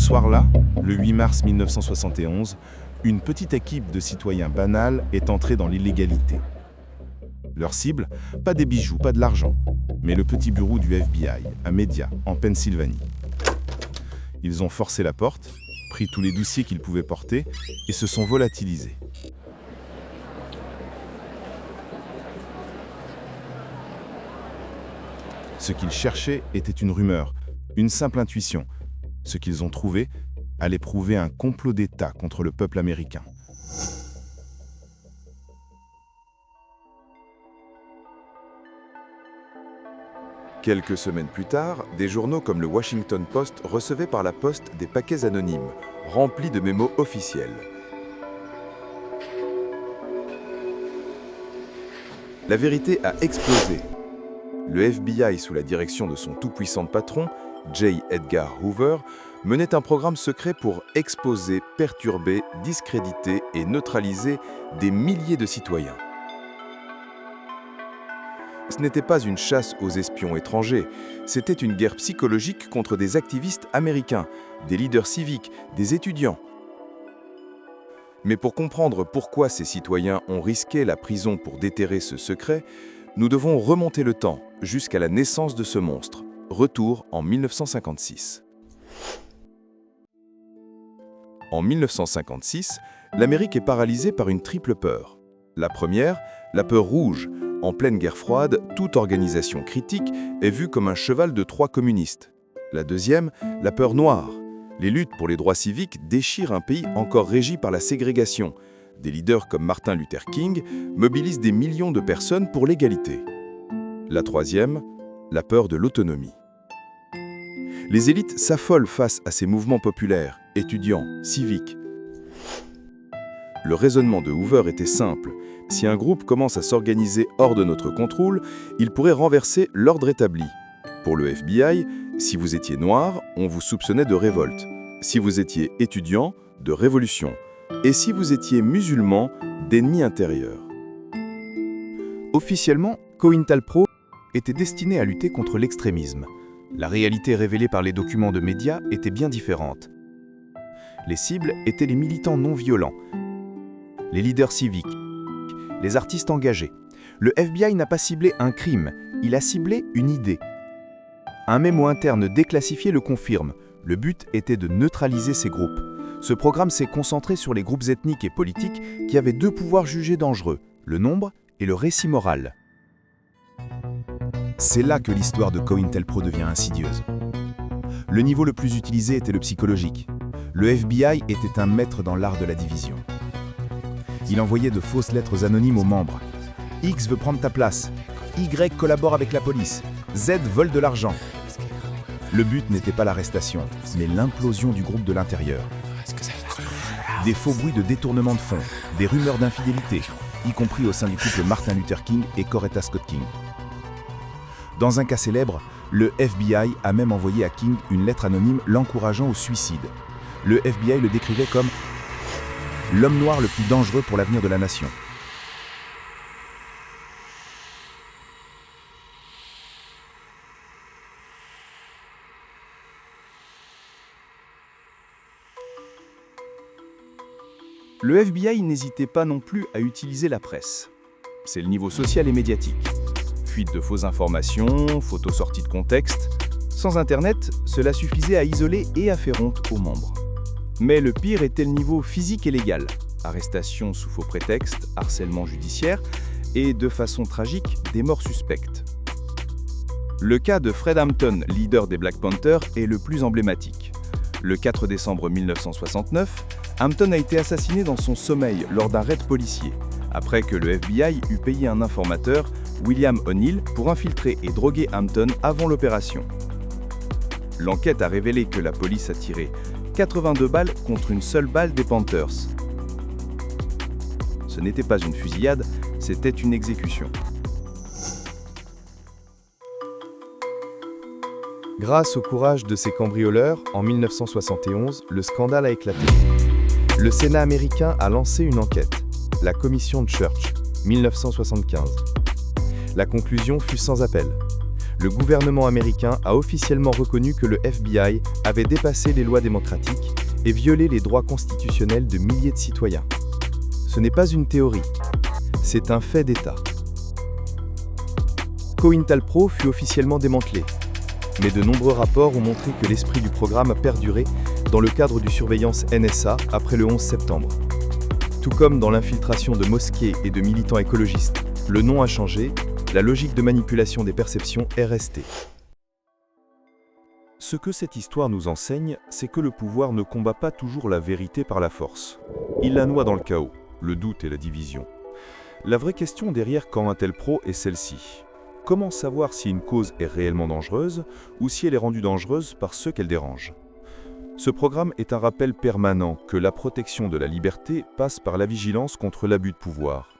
soir-là, le 8 mars 1971, une petite équipe de citoyens banals est entrée dans l'illégalité. Leur cible, pas des bijoux, pas de l'argent, mais le petit bureau du FBI, à Media, en Pennsylvanie. Ils ont forcé la porte, pris tous les dossiers qu'ils pouvaient porter et se sont volatilisés. Ce qu'ils cherchaient était une rumeur, une simple intuition. Ce qu'ils ont trouvé allait prouver un complot d'État contre le peuple américain. Quelques semaines plus tard, des journaux comme le Washington Post recevaient par la poste des paquets anonymes, remplis de mémos officiels. La vérité a explosé. Le FBI, sous la direction de son tout-puissant patron, J. Edgar Hoover, menait un programme secret pour exposer, perturber, discréditer et neutraliser des milliers de citoyens. Ce n'était pas une chasse aux espions étrangers, c'était une guerre psychologique contre des activistes américains, des leaders civiques, des étudiants. Mais pour comprendre pourquoi ces citoyens ont risqué la prison pour déterrer ce secret, nous devons remonter le temps jusqu'à la naissance de ce monstre. Retour en 1956. En 1956, l'Amérique est paralysée par une triple peur. La première, la peur rouge. En pleine guerre froide, toute organisation critique est vue comme un cheval de Troie communiste. La deuxième, la peur noire. Les luttes pour les droits civiques déchirent un pays encore régi par la ségrégation. Des leaders comme Martin Luther King mobilisent des millions de personnes pour l'égalité. La troisième, la peur de l'autonomie. Les élites s'affolent face à ces mouvements populaires, étudiants, civiques. Le raisonnement de Hoover était simple. Si un groupe commence à s'organiser hors de notre contrôle, il pourrait renverser l'ordre établi. Pour le FBI, si vous étiez noir, on vous soupçonnait de révolte. Si vous étiez étudiant, de révolution. Et si vous étiez musulman, d'ennemi intérieur. Officiellement, COINTELPRO était destiné à lutter contre l'extrémisme. La réalité révélée par les documents de médias était bien différente. Les cibles étaient les militants non violents, les leaders civiques, les artistes engagés. Le FBI n'a pas ciblé un crime, il a ciblé une idée. Un mémo interne déclassifié le confirme. Le but était de neutraliser ces groupes. Ce programme s'est concentré sur les groupes ethniques et politiques qui avaient deux pouvoirs jugés dangereux, le nombre et le récit moral. C'est là que l'histoire de COINTELPRO devient insidieuse. Le niveau le plus utilisé était le psychologique. Le FBI était un maître dans l'art de la division. Il envoyait de fausses lettres anonymes aux membres. X veut prendre ta place. Y collabore avec la police. Z vole de l'argent. Le but n'était pas l'arrestation, mais l'implosion du groupe de l'intérieur. Des faux bruits de détournement de fonds, des rumeurs d'infidélité, y compris au sein du couple Martin Luther King et Coretta Scott King. Dans un cas célèbre, le FBI a même envoyé à King une lettre anonyme l'encourageant au suicide. Le FBI le décrivait comme l'homme noir le plus dangereux pour l'avenir de la nation. Le FBI n'hésitait pas non plus à utiliser la presse. C'est le niveau social et médiatique. Fuite de fausses informations, photos sorties de contexte. Sans Internet, cela suffisait à isoler et à faire honte aux membres. Mais le pire était le niveau physique et légal. Arrestations sous faux prétextes, harcèlement judiciaire et, de façon tragique, des morts suspectes. Le cas de Fred Hampton, leader des Black Panthers, est le plus emblématique. Le 4 décembre 1969, Hampton a été assassiné dans son sommeil lors d'un raid policier, après que le FBI eut payé un informateur, William O'Neill, pour infiltrer et droguer Hampton avant l'opération. L'enquête a révélé que la police a tiré 82 balles contre une seule balle des Panthers. Ce n'était pas une fusillade, c'était une exécution. Grâce au courage de ces cambrioleurs, en 1971, le scandale a éclaté. Le Sénat américain a lancé une enquête, la commission Church, 1975. La conclusion fut sans appel. le gouvernement américain a officiellement reconnu que le FBI avait dépassé les lois démocratiques et violé les droits constitutionnels de milliers de citoyens. Ce n'est pas une théorie, c'est un fait d'État. COINTELPRO fut officiellement démantelé, mais de nombreux rapports ont montré que l'esprit du programme a perduré dans le cadre du surveillance NSA après le 11 septembre. Tout comme dans l'infiltration de mosquées et de militants écologistes, le nom a changé, la logique de manipulation des perceptions est restée. Ce que cette histoire nous enseigne, c'est que le pouvoir ne combat pas toujours la vérité par la force. Il la noie dans le chaos, le doute et la division. La vraie question derrière COINTELPRO est celle-ci. Comment savoir si une cause est réellement dangereuse ou si elle est rendue dangereuse par ceux qu'elle dérange ? Ce programme est un rappel permanent que la protection de la liberté passe par la vigilance contre l'abus de pouvoir.